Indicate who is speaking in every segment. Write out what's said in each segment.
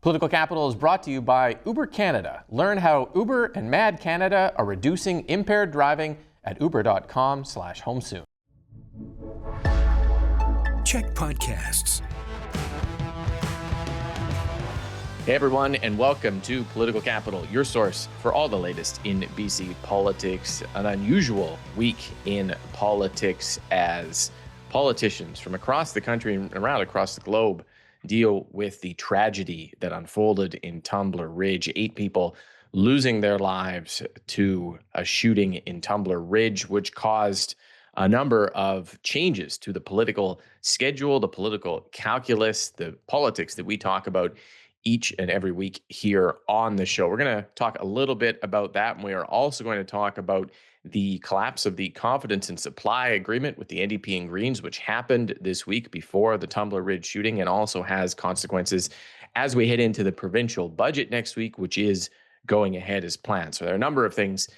Speaker 1: Political Capital is brought to you by Uber Canada. Learn how Uber and Mad Canada are reducing impaired driving at uber.com/home soon.
Speaker 2: CHEK Podcasts.
Speaker 1: Hey everyone, and welcome to Political Capital, your source for all the latest in BC politics. An unusual week in politics as politicians from across the country and around across the globe deal with the tragedy that unfolded in Tumbler Ridge. 8 people losing their lives to a shooting in Tumbler Ridge, which caused a number of changes to the political schedule, the political calculus, the politics that we talk about each and every week here on the show. We're going to talk a little bit about that, and we are also going to talk about the collapse of the confidence and supply agreement with the NDP and Greens, which happened this week before the Tumbler Ridge shooting and also has consequences as we head into the provincial budget next week, which is going ahead as planned. So there are a number of things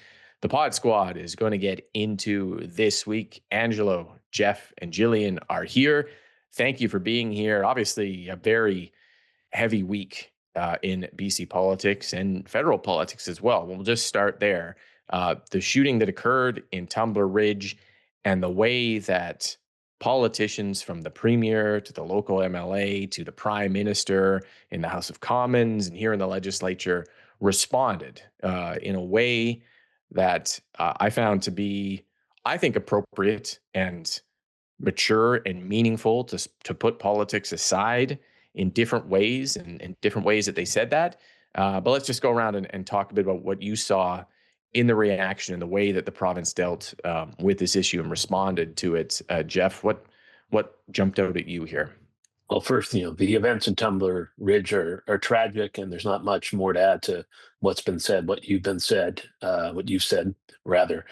Speaker 1: the Pod Squad is going to get into this week. Angelo, Jeff, and Jillian are here. Thank you for being here. Obviously, a very heavy week in BC politics and federal politics as well. We'll just start there. The shooting that occurred in Tumbler Ridge and the way that politicians from the premier to the local MLA to the prime minister in the House of Commons and here in the legislature responded in a way that I found to be, I think, appropriate and mature and meaningful to put politics aside in different ways and different ways that they said that. But let's just go around and talk a bit about what you saw in the reaction and the way that the province dealt with this issue and responded to it. Jeff, what jumped out at you here?
Speaker 3: Well, first, the events in Tumbler Ridge are tragic, and there's not much more to add to what's been said, what you've said, rather.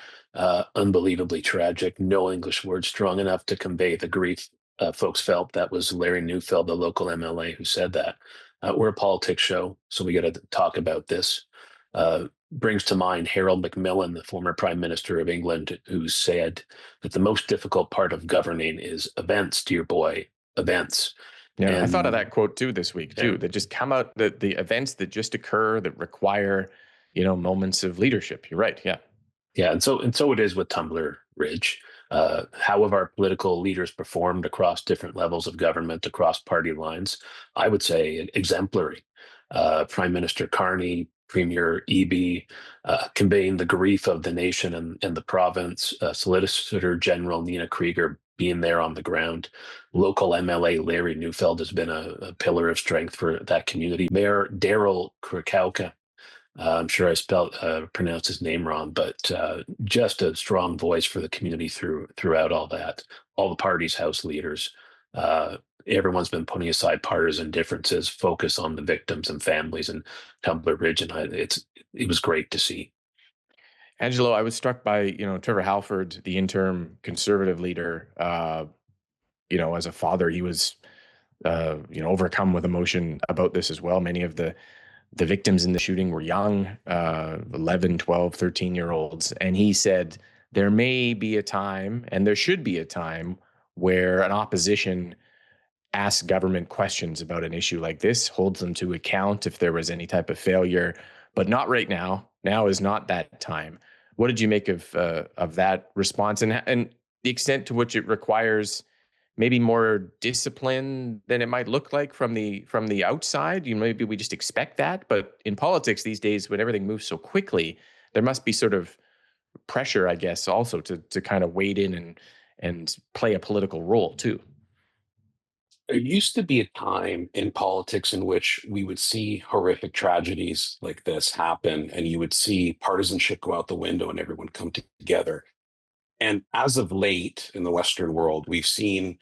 Speaker 3: Unbelievably tragic. No English word strong enough to convey the grief folks felt. That was Larry Neufeld, the local MLA, who said that. We're a politics show, so we got to talk about this. Brings to mind Harold Macmillan, the former Prime Minister of England, who said that the most difficult part of governing is events, dear boy, events.
Speaker 1: Yeah, and I thought of that quote too this week too. That just come out the events that just occur that require, moments of leadership. You're right. Yeah.
Speaker 3: Yeah, and so it is with Tumbler Ridge. How have our political leaders performed across different levels of government, across party lines? I would say exemplary. Prime Minister Carney, Premier Eby, conveying the grief of the nation and the province. Solicitor General Nina Krieger being there on the ground. Local MLA Larry Neufeld has been a pillar of strength for that community. Mayor Daryl Krakauka, I'm sure I pronounced his name wrong, but just a strong voice for the community throughout all that. All the parties, House leaders, everyone's been putting aside partisan differences, focus on the victims and families in Tumbler Ridge, and it was great to see.
Speaker 1: Angelo, I was struck by Trevor Halford, the interim Conservative leader. As a father, he was overcome with emotion about this as well. Many of the victims in the shooting were young, 11, 12, 13-year-olds. And he said, there may be a time, and there should be a time, where an opposition asks government questions about an issue like this, holds them to account if there was any type of failure, but not right now. Now is not that time. What did you make of that response and the extent to which it requires maybe more discipline than it might look like from the outside? Maybe we just expect that, but in politics these days, when everything moves so quickly, there must be sort of pressure, I guess, also to kind of wade in and play a political role too.
Speaker 4: There used to be a time in politics in which we would see horrific tragedies like this happen, and you would see partisanship go out the window and everyone come together. And as of late in the Western world, we've seen,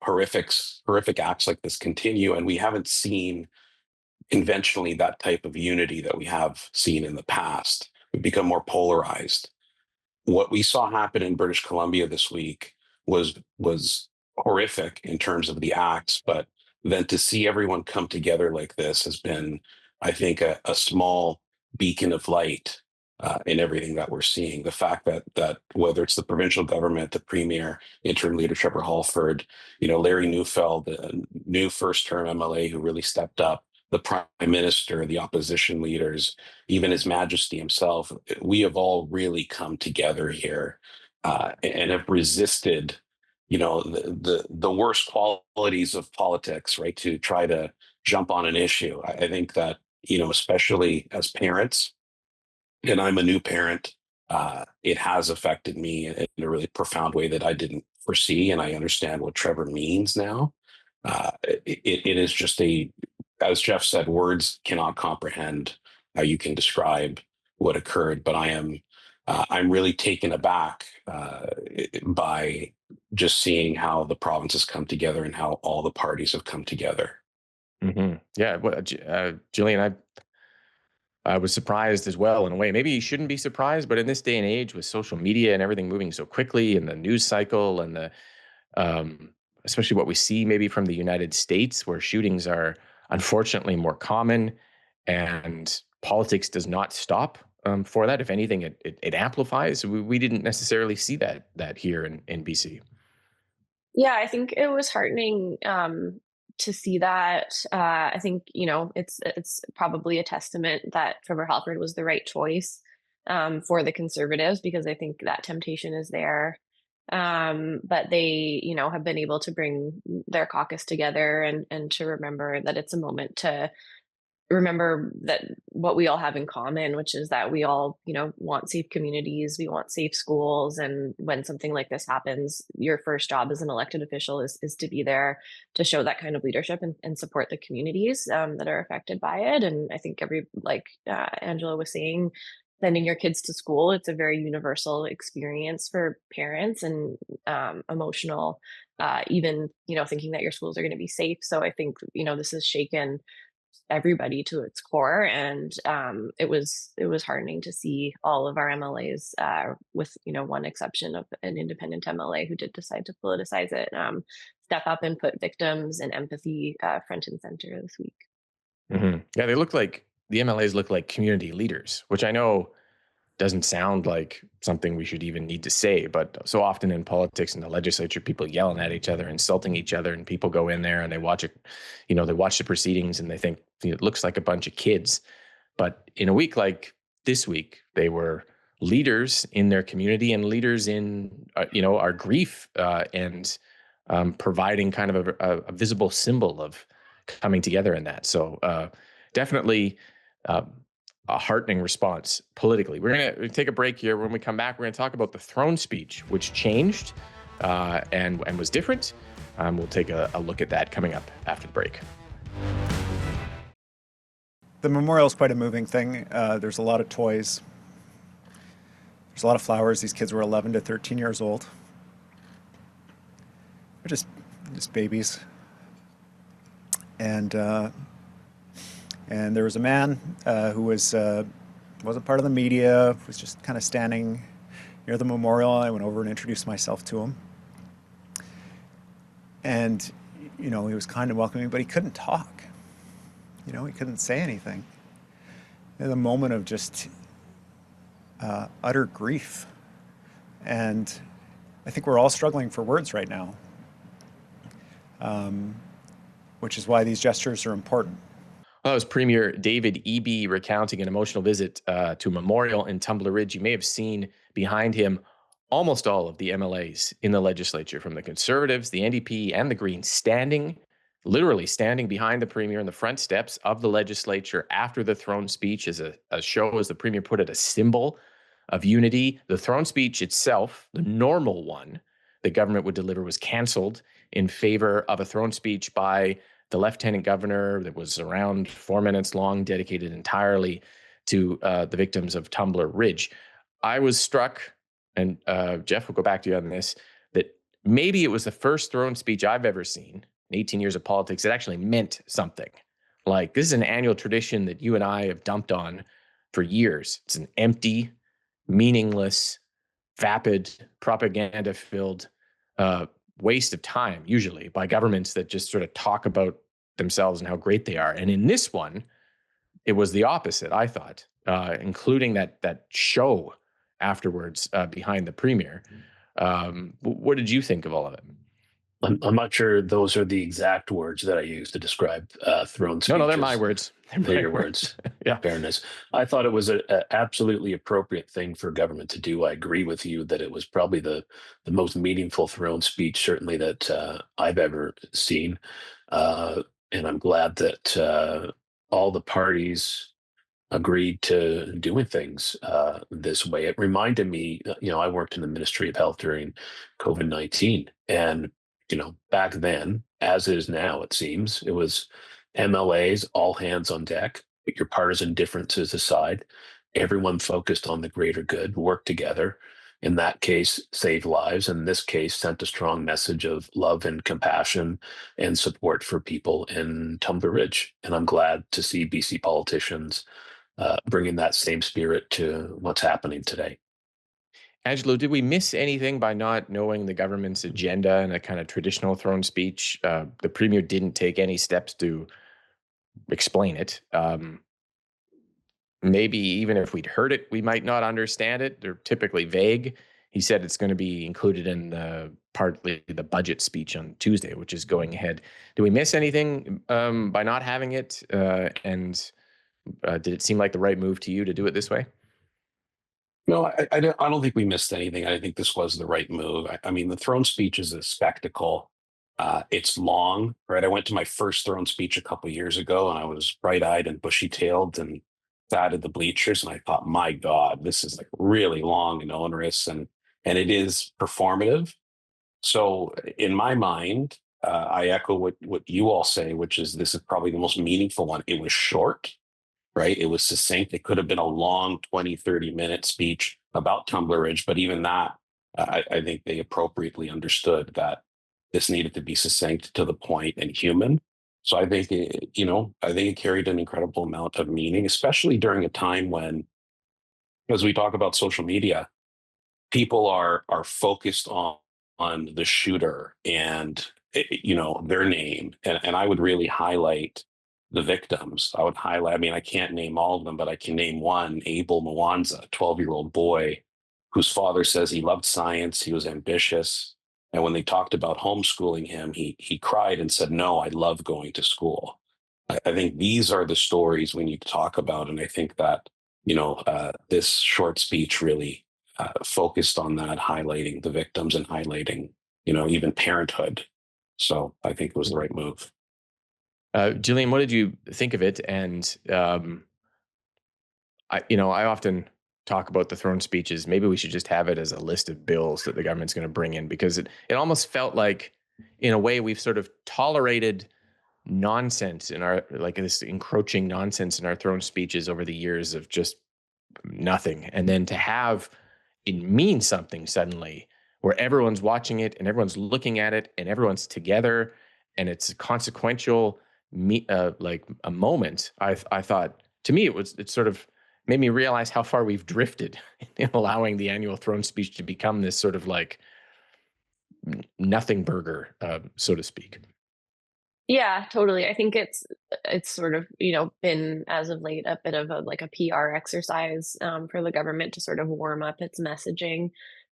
Speaker 4: horrific acts like this continue, and we haven't seen conventionally that type of unity that we have seen in the past. We've become more polarized. What we saw happen in British Columbia this week was horrific in terms of the acts, but then to see everyone come together like this has been, I think, a small beacon of light in everything that we're seeing. The fact that whether it's the provincial government, the premier, interim leader Trevor Halford, Larry Neufeld, a new first-term MLA who really stepped up the prime minister, the opposition leaders, even His Majesty himself, we have all really come together here and have resisted, the worst qualities of politics, right? To try to jump on an issue. I think that, especially as parents, and I'm a new parent, it has affected me in a really profound way that I didn't foresee, and I understand what Trevor means now. It is just as Jeff said, words cannot comprehend how you can describe what occurred. But I'm really taken aback by just seeing how the province has come together and how all the parties have come together.
Speaker 1: Yeah, well, Jillian, I was surprised as well in a way. Maybe you shouldn't be surprised, but in this day and age with social media and everything moving so quickly and the news cycle and the especially what we see maybe from the United States where shootings are unfortunately more common and politics does not stop for that. If anything, it amplifies. We didn't necessarily see that here in BC.
Speaker 5: Yeah, I think it was heartening to see that. I think it's probably a testament that Trevor Halford was the right choice for the Conservatives, because I think that temptation is there. But they, have been able to bring their caucus together and to remember that it's a moment to remember that what we all have in common, which is that we all, want safe communities, we want safe schools. And when something like this happens, your first job as an elected official is to be there to show that kind of leadership and support the communities that are affected by it. And I think like Angela was saying, sending your kids to school, it's a very universal experience for parents and emotional, even, thinking that your schools are going to be safe. So I think, this has shaken everybody to its core, and it was heartening to see all of our MLAs, with one exception of an independent MLA who did decide to politicize it, step up and put victims and empathy front and center this week.
Speaker 1: Yeah, the MLAs look like community leaders, which I know doesn't sound like something we should even need to say, but so often in politics and the legislature, people yelling at each other, insulting each other, and people go in there and they watch it, they watch the proceedings and they think it looks like a bunch of kids. But in a week like this week, they were leaders in their community and leaders in, our grief and providing kind of a visible symbol of coming together in that. So definitely a heartening response politically. We're going to take a break here. When we come back, we're going to talk about the throne speech, which changed and was different. We'll take a look at that coming up after the break.
Speaker 6: The memorial is quite a moving thing. There's a lot of toys. There's a lot of flowers. These kids were 11 to 13 years old. They're just babies. And there was a man who wasn't part of the media, was just kind of standing near the memorial. I went over and introduced myself to him. And, he was kind and welcoming, but he couldn't talk. He couldn't say anything. In a moment of just utter grief. And I think we're all struggling for words right now, which is why these gestures are important.
Speaker 1: Well, that was Premier David Eby recounting an emotional visit to a memorial in Tumbler Ridge. You may have seen behind him almost all of the MLAs in the legislature, from the Conservatives, the NDP, and the Greens, literally standing behind the Premier in the front steps of the legislature after the throne speech as a show, as the Premier put it, a symbol of unity. The throne speech itself, the normal one the government would deliver, was canceled in favor of a throne speech by the Lieutenant Governor that was around 4 minutes long, dedicated entirely to the victims of Tumbler Ridge. I was struck, and Jeff, will go back to you on this, that maybe it was the first throne speech I've ever seen in 18 years of politics that actually meant something. Like, this is an annual tradition that you and I have dumped on for years. It's an empty, meaningless, vapid, propaganda-filled waste of time, usually, by governments that just sort of talk about themselves and how great they are. And in this one, it was the opposite, I thought, including that show afterwards behind the Premier. What did you think of all of it?
Speaker 3: I'm not sure those are the exact words that I use to describe throne
Speaker 1: No, they're my
Speaker 3: speeches.
Speaker 1: words.
Speaker 3: They're
Speaker 1: My
Speaker 3: your
Speaker 1: words.
Speaker 3: words.
Speaker 1: Yeah.
Speaker 3: Fairness. I thought it was a absolutely appropriate thing for government to do. I agree with you that it was probably the most meaningful throne speech, certainly that I've ever seen. And I'm glad that all the parties agreed to doing things this way. It reminded me, I worked in the Ministry of Health during COVID-19, and back then, as is now, it seems, it was MLAs, all hands on deck, put your partisan differences aside. Everyone focused on the greater good, worked together. In that case, saved lives. In this case, sent a strong message of love and compassion and support for people in Tumbler Ridge. And I'm glad to see BC politicians bringing that same spirit to what's happening today.
Speaker 1: Angelo, did we miss anything by not knowing the government's agenda in a kind of traditional throne speech? The premier didn't take any steps to explain it. Maybe even if we'd heard it, we might not understand it. They're typically vague. He said it's going to be included in partly the budget speech on Tuesday, which is going ahead. Do we miss anything by not having it? And did it seem like the right move to you to do it this way?
Speaker 4: No, I don't think we missed anything. I think this was the right move. I mean, the throne speech is a spectacle. It's long, right? I went to my first throne speech a couple of years ago, and I was bright-eyed and bushy-tailed and sat at the bleachers, and I thought, my God, this is like really long and onerous, and it is performative. So, in my mind, I echo what you all say, which is this is probably the most meaningful one. It was short, right? It was succinct. It could have been a long 20, 30-minute speech about Tumbler Ridge, but even that, I think they appropriately understood that this needed to be succinct, to the point, and human. So I think it carried an incredible amount of meaning, especially during a time when, as we talk about social media, people are focused on the shooter and their name, and I would really highlight the victims. I would highlight, I mean, I can't name all of them, but I can name one: Abel Mwanza, 12-year-old boy whose father says he loved science, he was ambitious, and when they talked about homeschooling him, he cried and said, no, I love going to school. I think these are the stories we need to talk about, and I think that this short speech really focused on that, highlighting the victims and highlighting, even parenthood. So I think it was the right move.
Speaker 1: Jillian, what did you think of it? And I often talk about the throne speeches. Maybe we should just have it as a list of bills that the government's going to bring in, because it almost felt like, in a way, we've sort of tolerated nonsense in our, like, this encroaching nonsense in our throne speeches over the years of just nothing, and then to have it mean something suddenly, where everyone's watching it and everyone's looking at it and everyone's together, and it's consequential, like a moment. I thought, to me, it sort of made me realize how far we've drifted in allowing the annual throne speech to become this sort of like nothing burger, so to speak.
Speaker 5: Yeah, totally. I think it's sort of, been, as of late, a bit of a PR exercise, for the government to sort of warm up its messaging,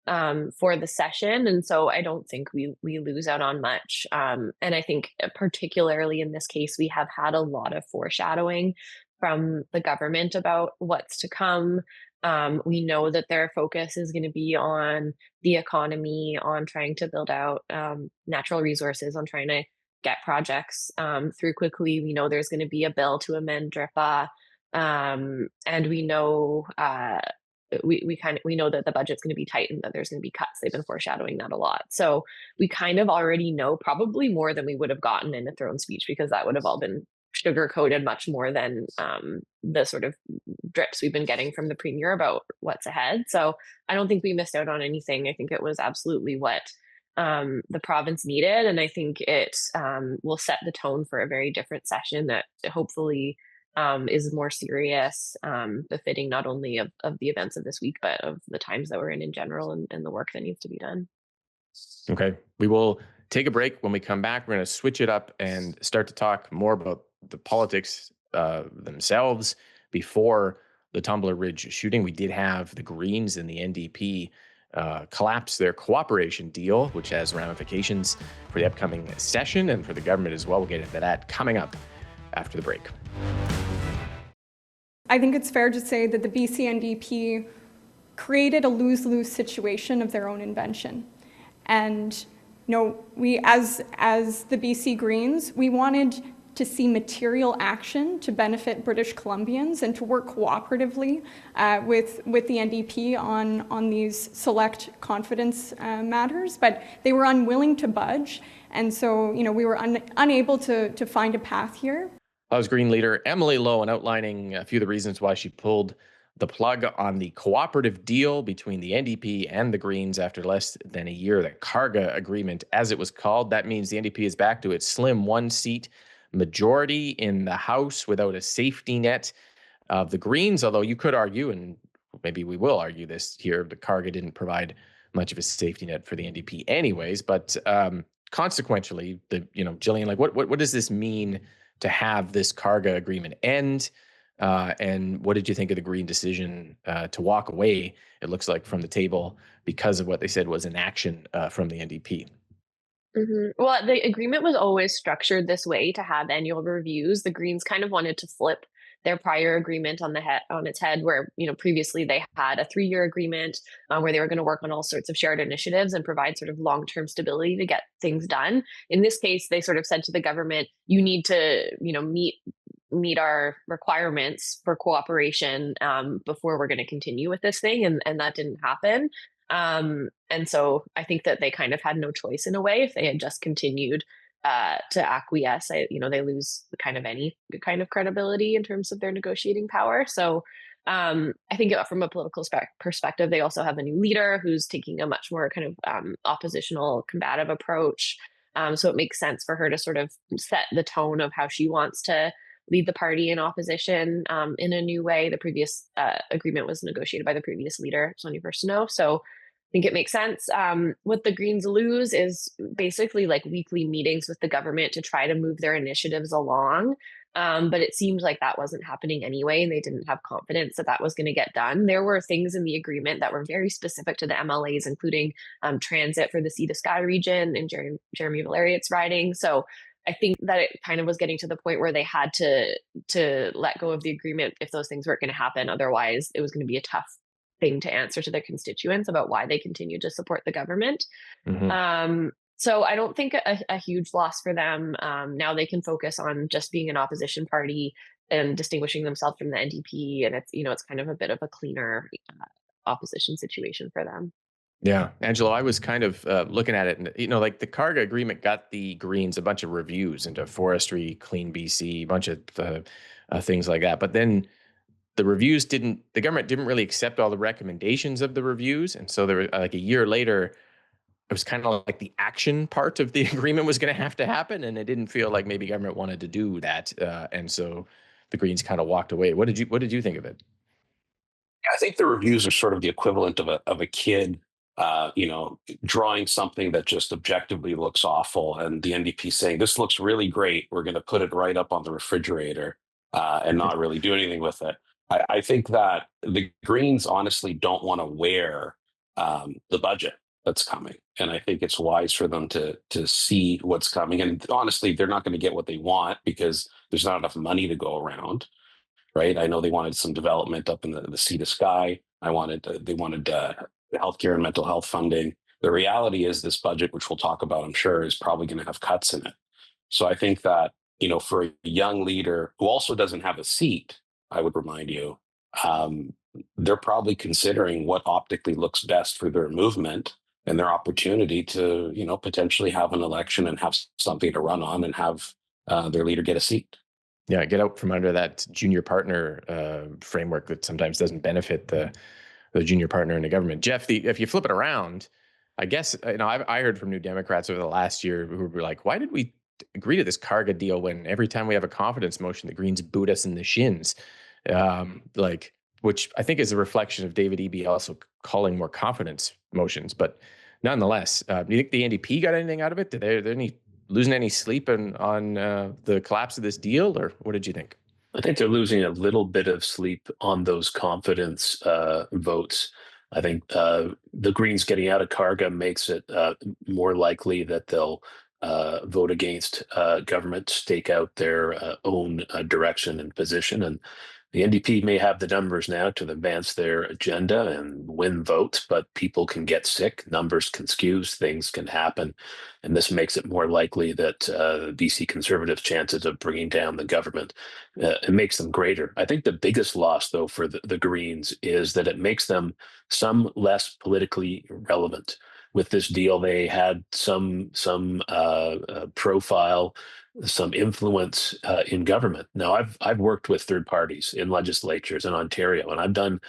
Speaker 5: for the session, and so I don't think we lose out on much. And I think, particularly in this case, we have had a lot of foreshadowing from the government about what's to come. We know that their focus is going to be on the economy, on trying to build out, natural resources, on trying to get projects, through quickly. We know there's going to be a bill to amend DRIPA, and we know. We know that the budget's going to be tight and that there's going to be cuts. They've been foreshadowing that a lot. So we kind of already know, probably more than we would have gotten in a throne speech, because that would have all been sugar coated much more than, the sort of drips we've been getting from the premier about what's ahead. So I don't think we missed out on anything. I think it was absolutely what, the province needed, and I think it, will set the tone for a very different session that hopefully, is more serious, befitting not only of the events of this week, but of the times that we're in general, and the work that needs to be done.
Speaker 1: Okay. We will take a break. When we come back, we're going to switch it up and start to talk more about the politics themselves. Before the Tumbler Ridge shooting, we did have the Greens and the NDP collapse their cooperation deal, which has ramifications for the upcoming session and for the government as well. We'll get into that coming up after the break.
Speaker 7: I think it's fair to say that the BC NDP created a lose-lose situation of their own invention. And we, as the BC Greens, we wanted to see material action to benefit British Columbians and to work cooperatively with the NDP on these select confidence matters, but they were unwilling to budge. And so, we were unable to find a path here.
Speaker 1: That was Green leader Emily Lowen outlining a few of the reasons why she pulled the plug on the cooperative deal between the NDP and the Greens after less than a year, the CARGA agreement, as it was called. That means the NDP is back to its slim one-seat majority in the House without a safety net of the Greens, although you could argue, and maybe we will argue this here, the CARGA didn't provide much of a safety net for the NDP anyways, but consequentially, Jillian, what does this mean to have this CARGA agreement end? And what did you think of the Green decision to walk away, it looks like, from the table because of what they said was inaction from the NDP?
Speaker 5: Mm-hmm. Well, the agreement was always structured this way to have annual reviews. The Greens kind of wanted to flip their prior agreement on its head, where previously they had a 3-year agreement where they were going to work on all sorts of shared initiatives and provide sort of long-term stability to get things done. In this case, they sort of said to the government, you need to meet our requirements for cooperation before we're going to continue with this thing, and that didn't happen. And so I think that they kind of had no choice in a way. If they had just continued to acquiesce, they lose any kind of credibility in terms of their negotiating power. So I think from a political perspective, they also have a new leader who's taking a much more kind of oppositional, combative approach. So it makes sense for her to sort of set the tone of how she wants to lead the party in opposition in a new way. The previous agreement was negotiated by the previous leader, Sonia Verseneau. So I think it makes sense. What the Greens lose is basically like weekly meetings with the government to try to move their initiatives along. But it seems like that wasn't happening anyway, and they didn't have confidence that that was going to get done. There were things in the agreement that were very specific to the MLAs, including transit for the Sea to Sky region and Jeremy Valeriot's riding. So I think that it kind of was getting to the point where they had to let go of the agreement if those things weren't going to happen. Otherwise, it was going to be a tough thing to answer to their constituents about why they continued to support the government. Mm-hmm. So I don't think a huge loss for them. Now they can focus on just being an opposition party and distinguishing themselves from the NDP, and it's kind of a bit of a cleaner opposition situation for them.
Speaker 1: Yeah, Angelo, I was kind of looking at it, and the CARGA agreement got the Greens a bunch of reviews into forestry, clean BC, a bunch of things like that. But then the government didn't really accept all the recommendations of the reviews, and so there were like a year later, it was kind of like the action part of the agreement was going to have to happen, and it didn't feel like maybe government wanted to do that, and so the Greens kind of walked away. What did you think of it?
Speaker 4: I think the reviews are sort of the equivalent of a kid drawing something that just objectively looks awful, and the NDP saying, this looks really great, we're going to put it right up on the refrigerator and not really do anything with it. I think that the Greens honestly don't want to wear the budget that's coming, and I think it's wise for them to see what's coming. And honestly, they're not going to get what they want because there's not enough money to go around, right? I know they wanted some development up in the Sea to Sky. They wanted healthcare and mental health funding. The reality is this budget, which we'll talk about, I'm sure, is probably going to have cuts in it. So I think that, for a young leader who also doesn't have a seat, I would remind you, they're probably considering what optically looks best for their movement and their opportunity to, potentially have an election and have something to run on and have their leader get a seat.
Speaker 1: Yeah, get out from under that junior partner framework that sometimes doesn't benefit the junior partner in the government. Jeff, if you flip it around, I guess, I heard from New Democrats over the last year who were like, why did we agree to this CARGA deal when every time we have a confidence motion, the Greens boot us in the shins? Which I think is a reflection of David Eby also calling more confidence motions. But nonetheless, do you think the NDP got anything out of it? Did they losing any sleep on the collapse of this deal, or what did you think?
Speaker 3: I think they're losing a little bit of sleep on those confidence votes. I think the Greens getting out of CARGA makes it more likely that they'll vote against government, stake out their own direction and position. And the NDP may have the numbers now to advance their agenda and win votes, but people can get sick, numbers can skew, things can happen. And this makes it more likely that BC Conservatives' chances of bringing down the government, it makes them greater. I think the biggest loss, though, for the Greens is that it makes them some less politically relevant. With this deal, they had some profile, some influence in government. Now, I've worked with third parties in legislatures in Ontario, and I've done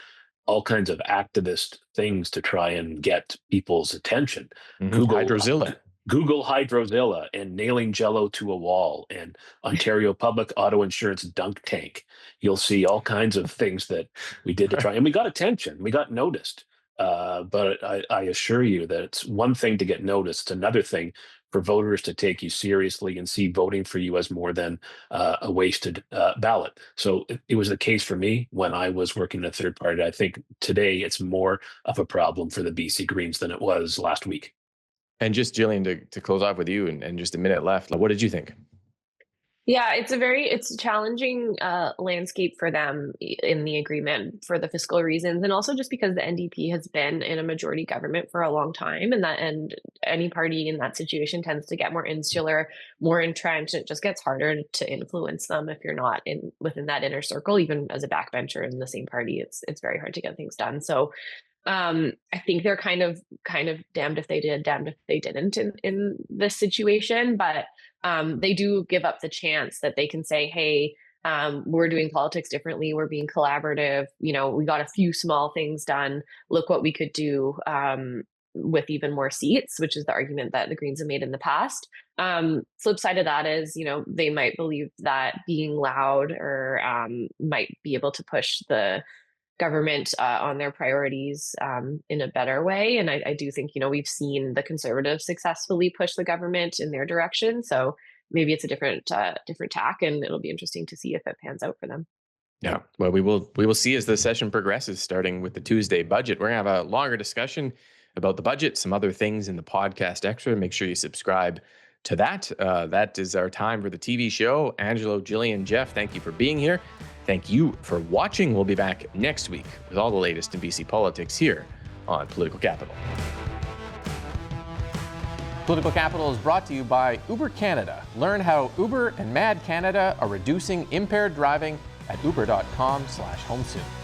Speaker 3: all kinds of activist things to try and get people's attention. Google Hydrozilla and nailing Jello to a wall and Ontario Public Auto Insurance dunk tank. You'll see all kinds of things that we did to try, and we got attention. We got noticed. But I assure you that it's one thing to get noticed, another thing for voters to take you seriously and see voting for you as more than a wasted ballot. So it was the case for me when I was working in a third party. I think today it's more of a problem for the BC Greens than it was last week.
Speaker 1: And just Jillian, to close off with you and just a minute left, what did you think?
Speaker 5: Yeah, it's a challenging landscape for them in the agreement for the fiscal reasons, and also just because the NDP has been in a majority government for a long time, and any party in that situation tends to get more insular, more entrenched. It just gets harder to influence them if you're not within that inner circle. Even as a backbencher in the same party, it's very hard to get things done. So I think they're kind of damned if they did, damned if they didn't in this situation, but they do give up the chance that they can say, hey, we're doing politics differently. We're being collaborative. We got a few small things done. Look what we could do with even more seats, which is the argument that the Greens have made in the past. Flip side of that is, they might believe that being loud or might be able to push the government on their priorities in a better way. And I do think, we've seen the Conservatives successfully push the government in their direction. So maybe it's a different tack, and it'll be interesting to see if it pans out for them.
Speaker 1: Yeah, well, we will see as the session progresses, starting with the Tuesday budget. We're going to have a longer discussion about the budget, some other things in the podcast extra. Make sure you subscribe to that. That is our time for the TV show. Angelo, Jillian, Jeff, thank you for being here. Thank you for watching. We'll be back next week with all the latest in BC politics here on Political Capital. Political Capital is brought to you by Uber Canada. Learn how Uber and Mad Canada are reducing impaired driving at uber.com/homesoon.